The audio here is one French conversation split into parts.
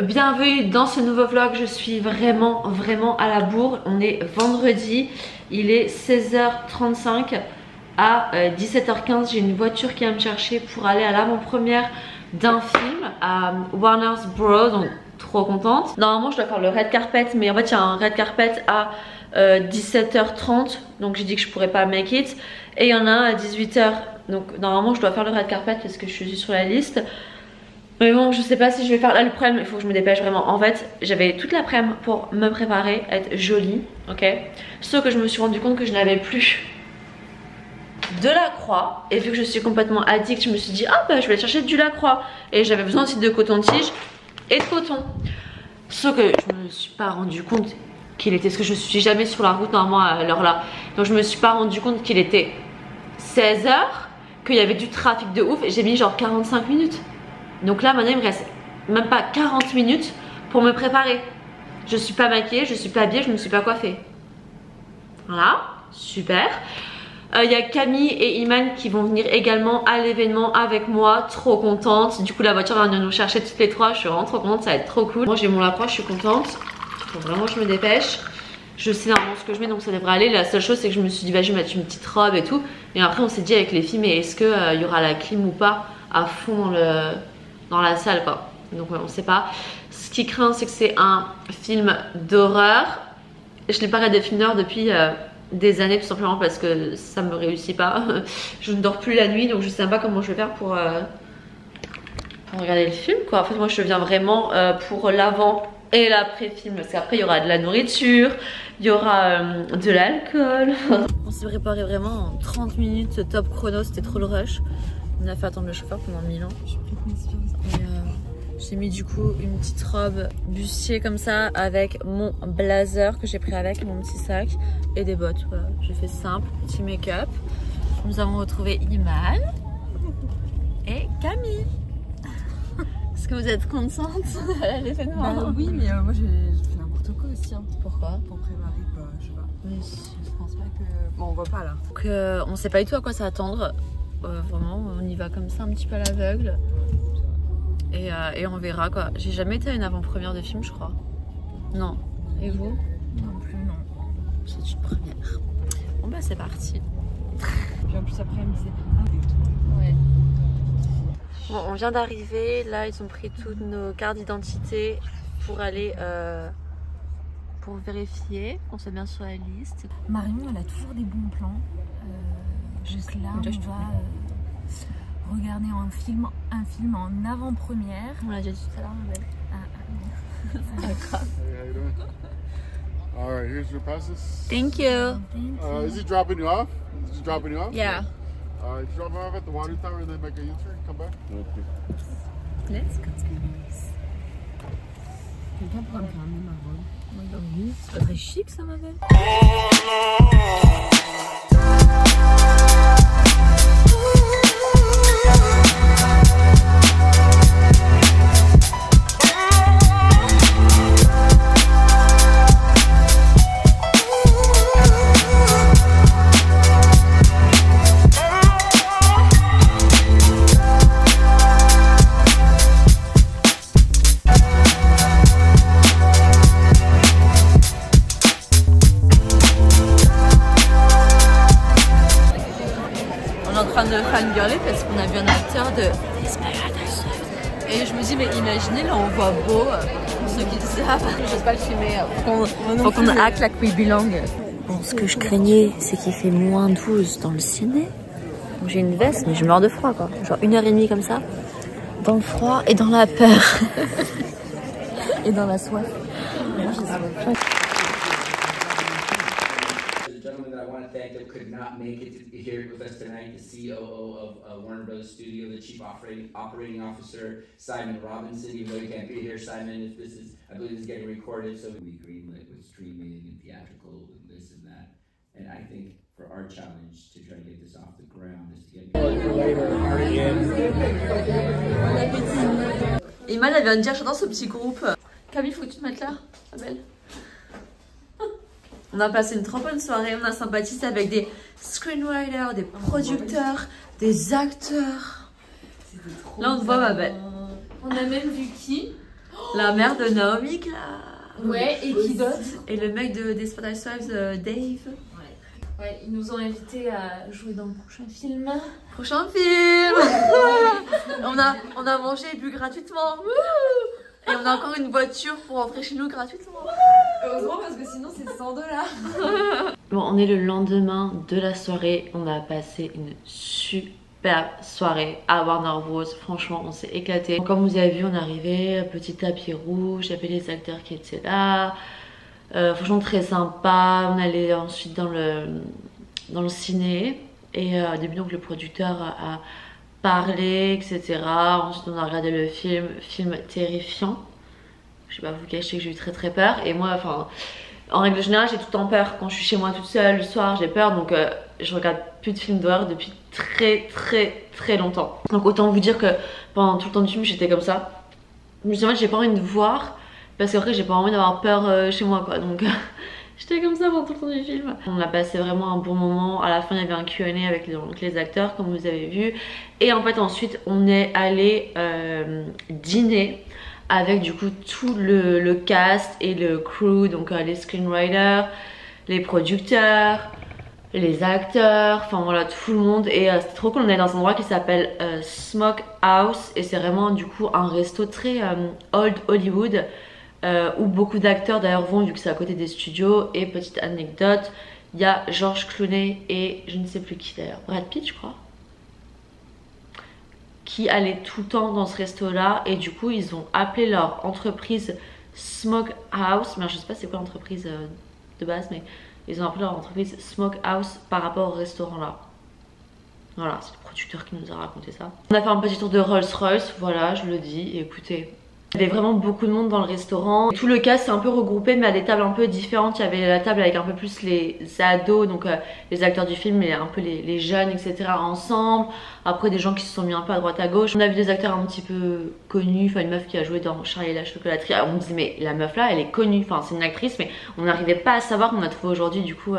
Bienvenue dans ce nouveau vlog, je suis vraiment à la bourre. On est vendredi, il est 16h35. À 17h15, j'ai une voiture qui va me chercher pour aller à l'avant-première d'un film à Warner Bros. Donc trop contente. Normalement je dois faire le red carpet, mais en fait il y a un red carpet à 17h30. Donc j'ai dit que je pourrais pas make it. Et il y en a un à 18h. Donc normalement je dois faire le red carpet parce que je suis sur la liste. Mais bon, je sais pas si je vais faire. Là le problème, il faut que je me dépêche vraiment. En fait j'avais toute l'après-midi pour me préparer, être jolie, ok. Sauf que je me suis rendu compte que je n'avais plus de Lacroix, et vu que je suis complètement addict, je me suis dit ah bah je vais aller chercher du Lacroix, et j'avais besoin aussi de coton-tige et de coton. Sauf que je me suis pas rendu compte qu'il était, parce que je suis jamais sur la route normalement à l'heure là, donc je me suis pas rendu compte qu'il était 16h, qu'il y avait du trafic de ouf, et j'ai mis genre 45 minutes. Donc là maintenant il me reste même pas 40 minutes pour me préparer. Je suis pas maquillée, je suis pas habillée, je ne me suis pas coiffée. Voilà, super. Il y a Camille et Iman qui vont venir également à l'événement avec moi, trop contente. Du coup la voiture va venir nous chercher toutes les trois, je suis vraiment trop contente, ça va être trop cool. Moi j'ai mon Lacroix, je suis contente, faut vraiment que je me dépêche. Je sais normalement ce que je mets donc ça devrait aller. La seule chose c'est que je me suis dit bah je vais mettre une petite robe et tout. Et après on s'est dit avec les filles mais est-ce qu'il y aura la clim ou pas à fond dans la salle quoi. Donc on sait pas. Ce qui craint c'est que c'est un film d'horreur. Je n'ai pas regardé de film d'horreur depuis des années tout simplement parce que ça me réussit pas. Je ne dors plus la nuit donc je sais pas comment je vais faire pour regarder le film quoi. En fait moi je viens vraiment pour l'avant et l'après-film parce qu'après il y aura de la nourriture, il y aura de l'alcool. On s'est préparé vraiment en 30 minutes top chrono, c'était trop le rush. On a fait attendre le chauffeur pendant 1000 ans. J'ai mis du coup une petite robe bustier comme ça avec mon blazer que j'ai pris avec, mon petit sac et des bottes. Voilà, j'ai fait simple, petit make-up. Nous avons retrouvé Iman et Camille. Est-ce que vous êtes contente à l'événement? Bah oui, mais moi j'ai fait n'importe quoi aussi. Hein. Pourquoi? Pour préparer, bah, je sais pas. Oui. Je pense pas que. Bon, on voit pas là. Donc on sait pas du tout à quoi s'attendre. Vraiment, on y va comme ça un petit peu à l'aveugle. Et on verra quoi. J'ai jamais été à une avant-première de film, je crois. Non. Et vous? Non plus, non. C'est une première. Bon bah c'est parti. Puis en plus après, c'est. Ouais. Bon, on vient d'arriver. Là, ils ont pris toutes nos cartes d'identité pour aller pour vérifier qu'on soit bien sur la liste. Marion, elle a toujours des bons plans. Juste là, on va regarder un film en avant-première. On l'a déjà dit tout à l'heure, ma belle. All right, here's your passes. Thank you. Is he dropping you off? Is he dropping you off? Yeah. Drop off at the water tower and then make a U-turn, come back. Okay. Let's go. Quelqu'un pourrait me faire amener ma robe. Oui, c'est pas très chic ça, ma belle. De fangirler parce qu'on a vu un acteur de Desperate. Et je me dis mais imaginez là on voit beau pour ceux qui le savent. Je sais pas le filmer. Faut qu'on act like we belong. Bon, ce que je craignais c'est qu'il fait moins 12 dans le ciné. Donc j'ai une veste mais je meurs de froid quoi. Genre 1h30 comme ça. Dans le froid et dans la peur. Et dans la soif. Could not make it here with us tonight, the COO of Warner Bros. Studio, the Chief Operating Officer, Simon Robinson. You really can't be here, Simon, if this is, I believe this is getting recorded, so we greenlit with streaming and theatrical and this and that. And I think for our challenge to try to get this off the ground is to get... Iman, elle vient de dire, j'adore ce petit groupe. Camille, faut que tu te mettes là, ma belle. On a passé une trop bonne soirée, on a sympathisé avec des screenwriters, des producteurs, des acteurs. Là on te voit ma belle. On a même vu qui? La mère de Naomi Clark. Ouais, et qui d'autre? Et le mec de Desperate Housewives, Dave. Ouais, ils nous ont invités à jouer dans le prochain film. Prochain film. on a mangé et bu gratuitement. Et on a encore une voiture pour rentrer chez nous gratuitement. Heureusement parce que sinon c'est 100 $. Bon, on est le lendemain de la soirée. On a passé une superbe soirée à Warner Bros. Franchement, on s'est éclaté. Comme vous avez vu, on est arrivé, petit tapis rouge, il y avait les acteurs qui étaient là. Franchement, très sympa. On allait ensuite dans le ciné. Et au début, donc, le producteur a parlé, etc. Ensuite, on a regardé le film terrifiant. Je vais pas vous cacher que j'ai eu très peur. Et moi, enfin, en règle générale, j'ai tout le temps peur. Quand je suis chez moi toute seule le soir, j'ai peur. Donc, je regarde plus de films d'horreur depuis très longtemps. Donc, autant vous dire que pendant tout le temps du film, j'étais comme ça. Je me suis dit, j'ai pas envie de voir. Parce qu'après, j'ai pas envie d'avoir peur chez moi, quoi. Donc, j'étais comme ça pendant tout le temps du film. On a passé vraiment un bon moment. À la fin, il y avait un Q&A avec les acteurs, comme vous avez vu. Et en fait, ensuite, on est allé dîner avec du coup tout le cast et le crew, donc les screenwriters, les producteurs, les acteurs, enfin voilà, tout le monde. Et c'était trop cool. On est dans un endroit qui s'appelle Smoke House et c'est vraiment du coup un resto très old Hollywood où beaucoup d'acteurs d'ailleurs vont, vu que c'est à côté des studios. Et petite anecdote, il y a George Clooney et je ne sais plus qui d'ailleurs, Brad Pitt je crois, qui allaient tout le temps dans ce resto là. Et du coup ils ont appelé leur entreprise Smoke House, mais je sais pas c'est quoi l'entreprise de base, mais ils ont appelé leur entreprise Smoke House par rapport au restaurant là. Voilà, c'est le producteur qui nous a raconté ça. On a fait un petit tour de Rolls Royce, voilà, je le dis. Et écoutez, il y avait vraiment beaucoup de monde dans le restaurant. Tout le cast s'est un peu regroupé, mais à des tables un peu différentes. Il y avait la table avec un peu plus les ados, donc les acteurs du film, mais un peu les jeunes, etc. ensemble. Après, des gens qui se sont mis un peu à droite à gauche. On a vu des acteurs un petit peu connus, enfin une meuf qui a joué dans Charlie et la chocolaterie. Alors on me disait, mais la meuf là, elle est connue, enfin c'est une actrice, mais on n'arrivait pas à savoir. On a trouvé aujourd'hui du coup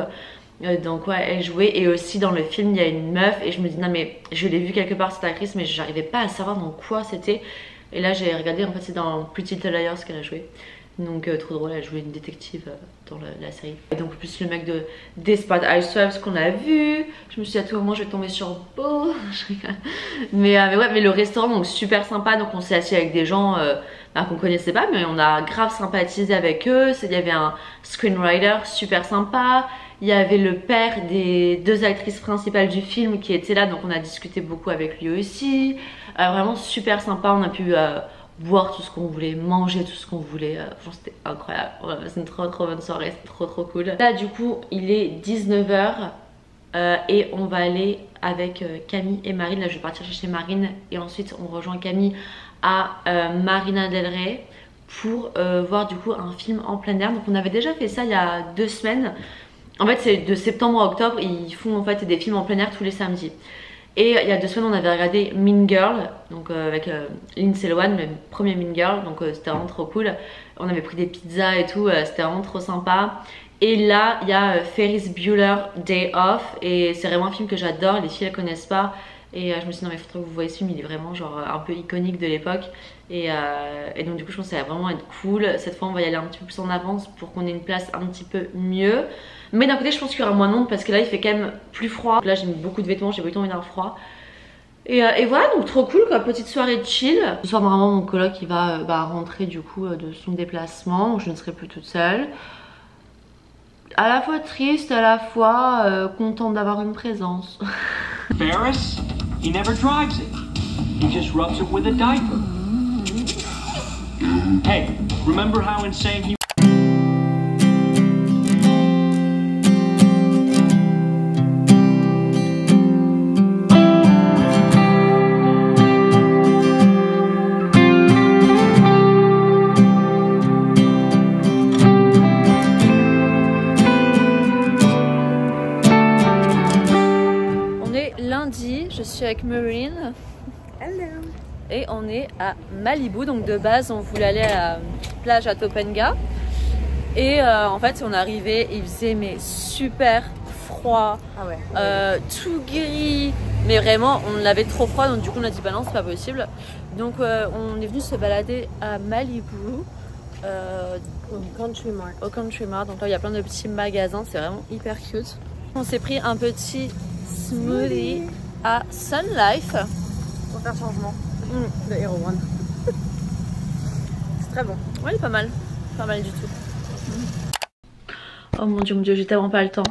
dans quoi elle jouait. Et aussi dans le film, il y a une meuf, et je me dis, non mais je l'ai vue quelque part cette actrice, mais j'arrivais pas à savoir dans quoi c'était. Et là j'ai regardé, en fait c'est dans Pretty Little Liars qu'elle a joué. Donc trop drôle, elle a joué une détective dans la série. Et donc plus le mec de Desperate Housewives qu'on a vu. Je me suis dit à tout moment je vais tomber sur Beau. mais ouais, mais le restaurant donc super sympa. Donc on s'est assis avec des gens qu'on connaissait pas, mais on a grave sympathisé avec eux. Il y avait un screenwriter super sympa. Il y avait le père des deux actrices principales du film qui était là, donc on a discuté beaucoup avec lui aussi. Vraiment super sympa, on a pu boire tout ce qu'on voulait, manger tout ce qu'on voulait. Franchement c'était incroyable, c'est une trop bonne soirée, c'était trop cool. Là du coup il est 19 h et on va aller avec Camille et Marine. Là je vais partir chez Marine et ensuite on rejoint Camille à Marina del Rey pour voir du coup un film en plein air. Donc on avait déjà fait ça il y a 2 semaines. En fait c'est de septembre à octobre, ils font en fait des films en plein air tous les samedis. Et il y a 2 semaines on avait regardé Mean Girl, donc avec Lindsay Lohan, le premier Mean Girl, donc c'était vraiment trop cool. On avait pris des pizzas et tout, c'était vraiment trop sympa. Et là il y a Ferris Bueller Day Off, et c'est vraiment un film que j'adore, les filles elles connaissent pas. Et je me suis dit non mais il faudrait que vous voyez ce film, il est vraiment genre un peu iconique de l'époque. Et donc du coup je pense que ça va vraiment être cool. Cette fois on va y aller un petit peu plus en avance pour qu'on ait une place un petit peu mieux. Mais d'un côté je pense qu'il y aura moins de monde parce que là il fait quand même plus froid. Là j'ai mis beaucoup de vêtements, j'ai pas eu le temps d'avoir froid. Et voilà, donc trop cool quoi, petite soirée chill. Ce soir vraiment mon coloc il va rentrer du coup de son déplacement, donc je ne serai plus toute seule. À la fois triste, à la fois contente d'avoir une présence. Ferris, he never drives it. He just rubs it with a diaper. Hey, remember how insane he... Je suis avec Marine. Hello. Et on est à Malibu. Donc de base on voulait aller à la plage à Topanga. Et en fait on est arrivé, il faisait mais super froid. Ah ouais. Tout gris. Mais vraiment on avait trop froid, donc du coup on a dit bah non c'est pas possible. Donc on est venu se balader à Malibu. Au Country Mart. Donc là il y a plein de petits magasins, c'est vraiment hyper cute. On s'est pris un petit smoothie à Sun Life Pour faire changement. De Hero One. C'est très bon. Ouais, il est pas mal du tout. Oh mon dieu, j'ai tellement pas le temps.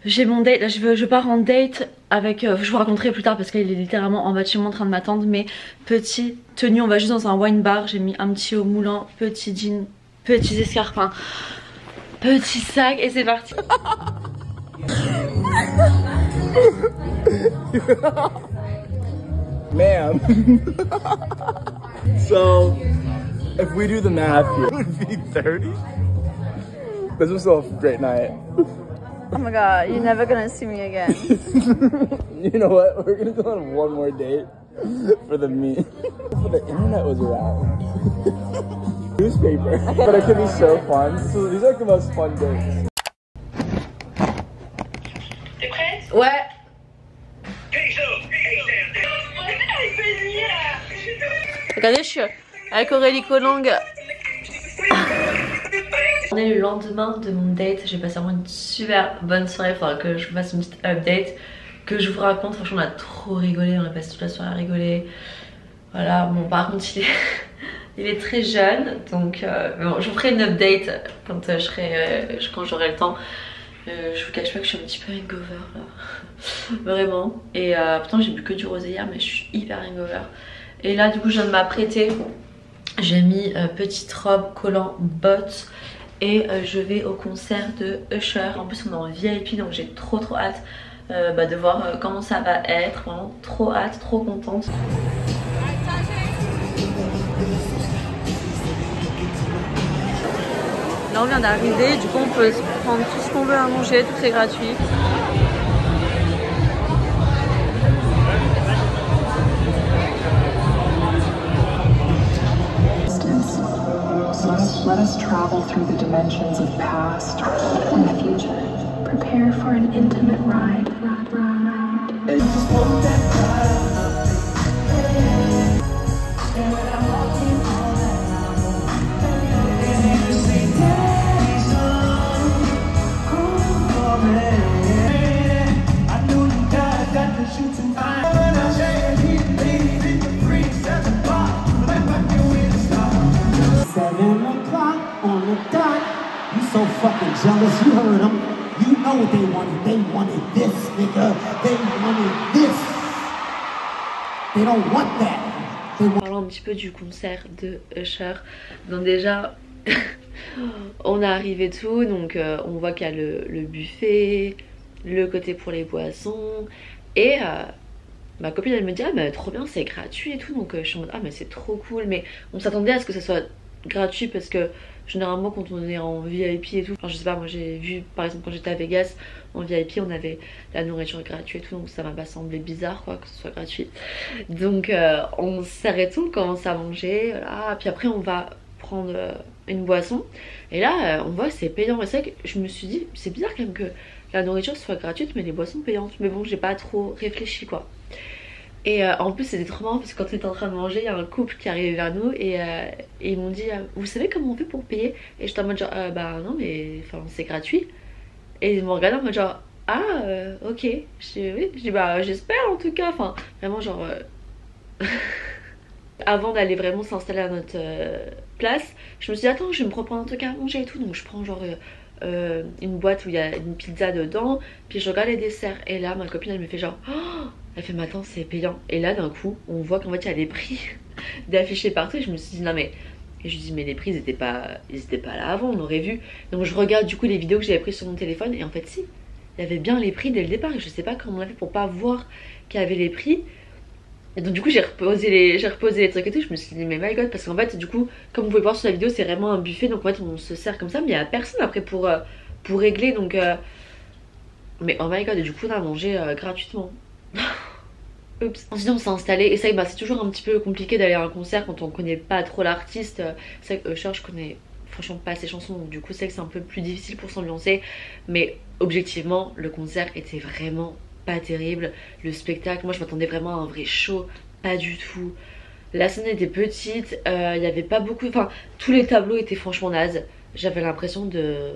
J'ai mon date, là je pars en date avec, je vous raconterai plus tard parce qu'il est littéralement en bâtiment en train de m'attendre. Mais petite tenue, on va juste dans un wine bar, j'ai mis un petit haut moulant, petit jean, petits escarpins, petit sac et c'est parti. Ma'am. So, if we do the math here, it would be 30. This was a great night. Oh my god, you're never gonna see me again. You know what? We're gonna go on one more date for the meet. For the internet was around. Newspaper. But it could be so fun. So these are the most fun dates. T'es prête? Ouais. Regardez, je suis avec Aurélie Collang. On est le lendemain de mon date, j'ai passé vraiment une super bonne soirée. Il faudra que je vous fasse une petite update, que je vous raconte. Franchement, on a trop rigolé, on a passé toute la soirée à rigoler. Voilà, bon, par contre, il est très jeune, donc bon, je vous ferai une update quand quand j'aurai le temps. Je vous cache pas que je suis un petit peu hangover là, vraiment. Et pourtant, j'ai bu que du rosé hier, mais je suis hyper hangover. Et là, du coup, je viens de m'apprêter. J'ai mis petite robe, collant, bottes. Et je vais au concert de Usher. En plus on est en VIP donc j'ai trop hâte de voir comment ça va être. Vraiment trop hâte, trop contente. Là on vient d'arriver, du coup on peut se prendre tout ce qu'on veut à manger, tout est gratuit. Let us travel through the dimensions of past and the future. Prepare for an intimate ride. So fucking jealous, you heard them. You know what they wanted. They wanted this, nigga. They wanted this. They don't want that. Parlons un petit peu du concert de Usher. Donc déjà, on est arrivé tout, donc on voit qu'il y a le buffet, le côté pour les boissons. Et ma copine elle me dit ah mais trop bien, c'est gratuit et tout. Donc je suis en mode ah mais c'est trop cool. Mais on s'attendait à ce que ça soit gratuit parce que généralement quand on est en VIP et tout, enfin je sais pas, moi j'ai vu par exemple quand j'étais à Vegas en VIP on avait la nourriture gratuite et tout, donc ça m'a pas semblé bizarre quoi que ce soit gratuit. Donc on s'arrête tout, on commence à manger, voilà. Puis après on va prendre une boisson et là on voit c'est payant. Et c'est vrai que je me suis dit c'est bizarre quand même que la nourriture soit gratuite mais les boissons payantes, mais bon j'ai pas trop réfléchi quoi. Et en plus c'était trop marrant parce que quand on était en train de manger, il y a un couple qui arrivait vers nous et ils m'ont dit vous savez comment on fait pour payer? Et j'étais en mode genre bah non mais c'est gratuit. Et ils m'ont regardé en mode genre ah ok. Je dis bah j'espère en tout cas, enfin vraiment genre avant d'aller vraiment s'installer à notre place, je me suis dit attends je vais me prendre un truc à manger et tout. Donc je prends genre une boîte où il y a une pizza dedans, puis je regarde les desserts et là ma copine elle me fait genre oh! Elle fait mais attends c'est payant. Et là d'un coup on voit qu'en fait il y a les prix d'affichés partout et je me suis dit non mais, et je lui dis mais les prix ils étaient pas là avant, on aurait vu. Donc je regarde du coup les vidéos que j'avais prises sur mon téléphone et en fait si, il y avait bien les prix dès le départ et je sais pas comment on a fait pour pas voir qu'il y avait les prix. Et donc du coup j'ai reposé les trucs et tout, je me suis dit mais my god, parce qu'en fait du coup comme vous pouvez voir sur la vidéo c'est vraiment un buffet, donc en fait on se sert comme ça mais il y a personne après pour régler, donc mais oh my god. Et du coup on a mangé gratuitement. Oups. Ensuite on s'est installé et ça c'est toujours un petit peu compliqué d'aller à un concert quand on connaît pas trop l'artiste. C'est vrai que Usher je connais franchement pas ses chansons, donc du coup c'est que c'est un peu plus difficile pour s'ambiancer. Mais objectivement le concert était vraiment pas terrible. Le spectacle, moi je m'attendais vraiment à un vrai show, pas du tout. La scène était petite, il n'y avait pas beaucoup, enfin tous les tableaux étaient franchement nazes. J'avais l'impression de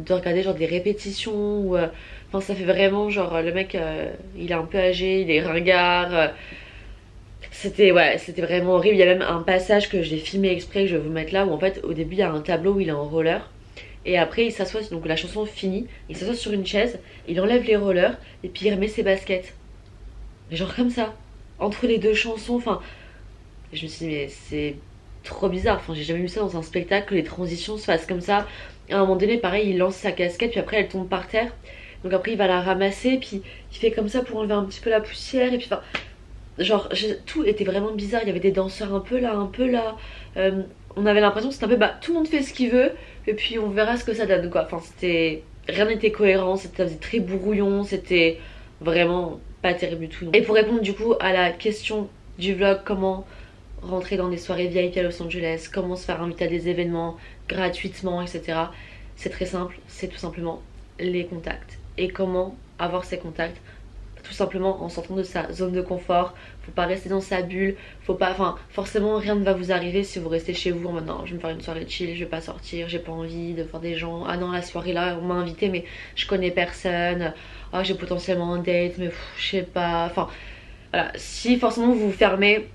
regarder genre des répétitions ou enfin ça fait vraiment genre le mec il est un peu âgé, il est ringard. C'était vraiment horrible. Il y a même un passage que j'ai filmé exprès que je vais vous mettre là où en fait au début il y a un tableau où il est en roller et après il s'assoit, donc la chanson finit, il s'assoit sur une chaise, il enlève les rollers et puis il remet ses baskets. Mais genre comme ça, entre les deux chansons, enfin je me suis dit mais c'est trop bizarre, enfin j'ai jamais vu ça dans un spectacle, que les transitions se fassent comme ça. À un moment donné pareil il lance sa casquette puis après elle tombe par terre, donc après il va la ramasser puis il fait comme ça pour enlever un petit peu la poussière et puis enfin genre tout était vraiment bizarre. Il y avait des danseurs un peu là, on avait l'impression que c'était un peu bah tout le monde fait ce qu'il veut et puis on verra ce que ça donne quoi. Enfin c'était, rien n'était cohérent, ça faisait très brouillon, c'était vraiment pas terrible du tout. Et pour répondre du coup à la question du vlog, comment rentrer dans des soirées VIP à Los Angeles, comment se faire inviter à des événements gratuitement, etc. C'est très simple, c'est tout simplement les contacts. Et comment avoir ces contacts? Tout simplement en sortant de sa zone de confort. Faut pas rester dans sa bulle, faut pas, enfin forcément rien ne va vous arriver si vous restez chez vous en mode non je vais me faire une soirée chill, je vais pas sortir, j'ai pas envie de voir des gens, ah non la soirée là on m'a invité mais je connais personne, ah j'ai potentiellement un date mais je sais pas, enfin voilà, si forcément vous vous fermez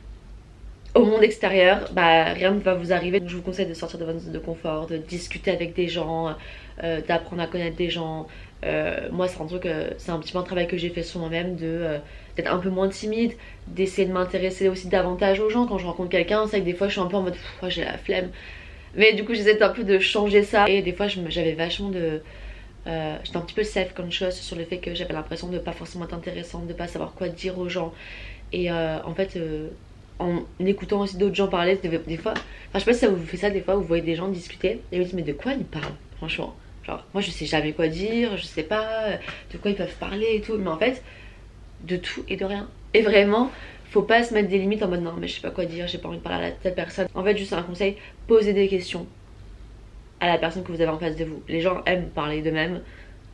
au monde extérieur, bah rien ne va vous arriver. Donc je vous conseille de sortir de votre zone de confort, de discuter avec des gens, d'apprendre à connaître des gens. Moi c'est un truc, c'est un petit peu un travail que j'ai fait sur moi-même, d'être un peu moins timide, d'essayer de m'intéresser aussi davantage aux gens. Quand je rencontre quelqu'un, c'est vrai que des fois je suis un peu en mode j'ai la flemme, mais du coup j'essaie un peu de changer ça. Et des fois j'avais vachement de j'étais un petit peu self-conscious sur le fait que j'avais l'impression de pas forcément être intéressante, de pas savoir quoi dire aux gens. Et en fait en écoutant aussi d'autres gens parler, des fois, enfin je sais pas si ça vous fait ça, des fois vous voyez des gens discuter et vous dites mais de quoi ils parlent franchement, genre moi je sais jamais quoi dire, je sais pas de quoi ils peuvent parler et tout, mais en fait de tout et de rien. Et vraiment faut pas se mettre des limites en mode non mais je sais pas quoi dire, j'ai pas envie de parler à telle personne. En fait juste un conseil, posez des questions à la personne que vous avez en face de vous. Les gens aiment parler d'eux-mêmes,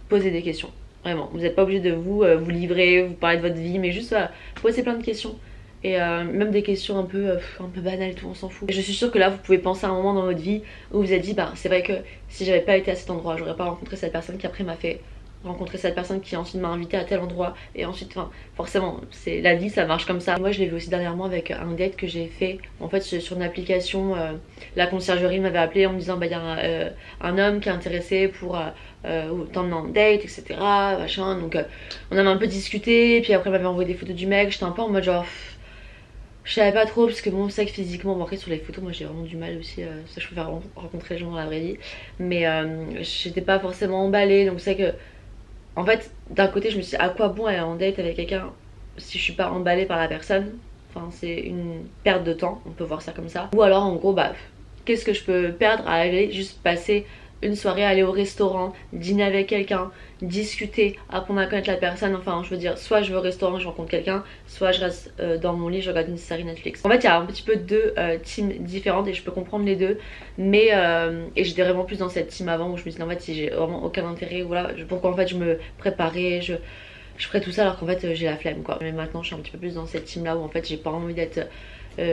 posez des questions, vraiment, vous n'êtes pas obligé de vous livrer, vous parler de votre vie, mais juste posez plein de questions. Et même des questions un peu banales et tout, on s'en fout. Et je suis sûre que là vous pouvez penser à un moment dans votre vie où vous vous êtes dit bah c'est vrai que si j'avais pas été à cet endroit j'aurais pas rencontré cette personne qui après m'a fait rencontrer cette personne qui ensuite m'a invité à tel endroit. Et ensuite enfin forcément c'est la vie, ça marche comme ça. Et moi je l'ai vu aussi dernièrement avec un date que j'ai fait en fait sur une application. La conciergerie m'avait appelé en me disant bah il y a un homme qui est intéressé pour t'emmener en date etc machin. Donc on avait un peu discuté et puis après il m'avait envoyé des photos du mec. J'étais un peu en mode genre je savais pas trop parce que bon c'est que physiquement bon, après sur les photos moi j'ai vraiment du mal aussi, ça je préfère rencontrer les gens dans la vraie vie, mais j'étais pas forcément emballée. Donc c'est que en fait d'un côté je me suis dit à quoi bon aller en date avec quelqu'un si je suis pas emballée par la personne, enfin c'est une perte de temps, on peut voir ça comme ça. Ou alors en gros bah qu'est-ce que je peux perdre à aller juste passer une soirée, aller au restaurant, dîner avec quelqu'un, discuter, apprendre à connaître la personne. Enfin je veux dire soit je vais au restaurant je rencontre quelqu'un, soit je reste dans mon lit je regarde une série Netflix. En fait il y a un petit peu deux teams différentes et je peux comprendre les deux, mais et j'étais vraiment plus dans cette team avant où je me disais en fait si j'ai vraiment aucun intérêt, voilà pourquoi en fait je me préparais, je ferais tout ça alors qu'en fait j'ai la flemme quoi. Mais maintenant je suis un petit peu plus dans cette team là où en fait j'ai pas envie d'être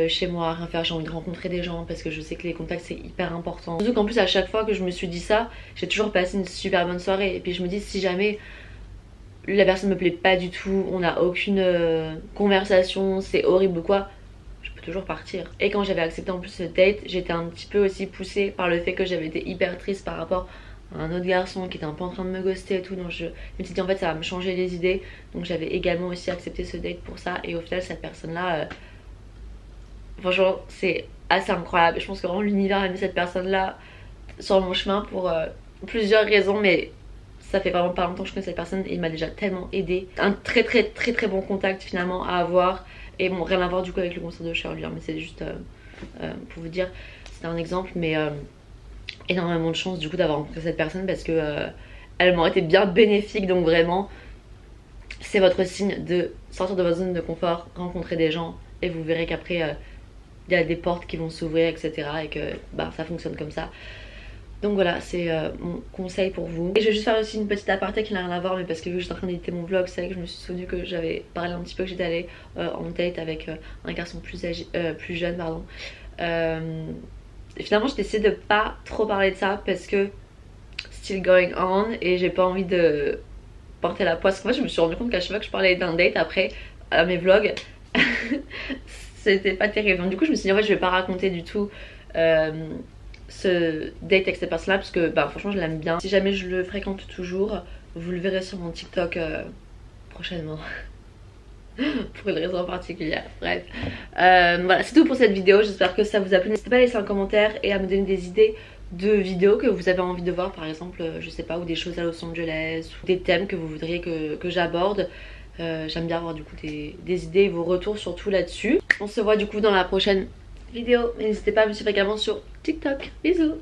chez moi, rien faire, j'ai envie de rencontrer des gens parce que je sais que les contacts c'est hyper important. Surtout qu'en plus à chaque fois que je me suis dit ça, j'ai toujours passé une super bonne soirée. Et puis je me dis si jamais la personne me plaît pas du tout, on n'a aucune conversation, c'est horrible ou quoi, je peux toujours partir. Et quand j'avais accepté en plus ce date, j'étais un petit peu aussi poussée par le fait que j'avais été hyper triste par rapport à un autre garçon qui était un peu en train de me ghoster et tout. Donc je me suis dit en fait ça va me changer les idées. Donc j'avais également aussi accepté ce date pour ça. Et au final cette personne là franchement c'est assez incroyable. Je pense que vraiment l'univers a mis cette personne là sur mon chemin pour plusieurs raisons, mais ça fait vraiment pas longtemps que je connais cette personne et il m'a déjà tellement aidé. Un très bon contact finalement à avoir. Et bon rien à voir du coup avec le concert de Cher, mais c'est juste pour vous dire, c'était un exemple. Mais énormément de chance du coup d'avoir rencontré cette personne parce que elle m'aurait été bien bénéfique. Donc vraiment c'est votre signe de sortir de votre zone de confort, rencontrer des gens et vous verrez qu'après il y a des portes qui vont s'ouvrir etc et que bah ça fonctionne comme ça. Donc voilà, c'est mon conseil pour vous. Et je vais juste faire aussi une petite aparté qui n'a rien à voir, mais parce que vu que j'étais en train d'éditer mon vlog, c'est vrai que je me suis souvenu que j'avais parlé un petit peu que j'étais allée en date avec un garçon plus jeune, pardon. Et finalement j'ai décidé de pas trop parler de ça parce que still going on et j'ai pas envie de porter la poisse. En fait je me suis rendu compte qu'à chaque fois que je parlais d'un date après à mes vlogs c'était pas terrible. Donc du coup je me suis dit en fait je vais pas raconter du tout ce date avec cette personne là parce que bah franchement je l'aime bien. Si jamais je le fréquente toujours, vous le verrez sur mon TikTok prochainement. Pour une raison particulière, bref. Voilà, c'est tout pour cette vidéo, j'espère que ça vous a plu. N'hésitez pas à laisser un commentaire et à me donner des idées de vidéos que vous avez envie de voir, par exemple, je sais pas, ou des choses à Los Angeles, ou des thèmes que vous voudriez que j'aborde. J'aime bien avoir du coup des idées et vos retours surtout là-dessus. On se voit du coup dans la prochaine vidéo, mais n'hésitez pas à me suivre également sur TikTok. Bisous.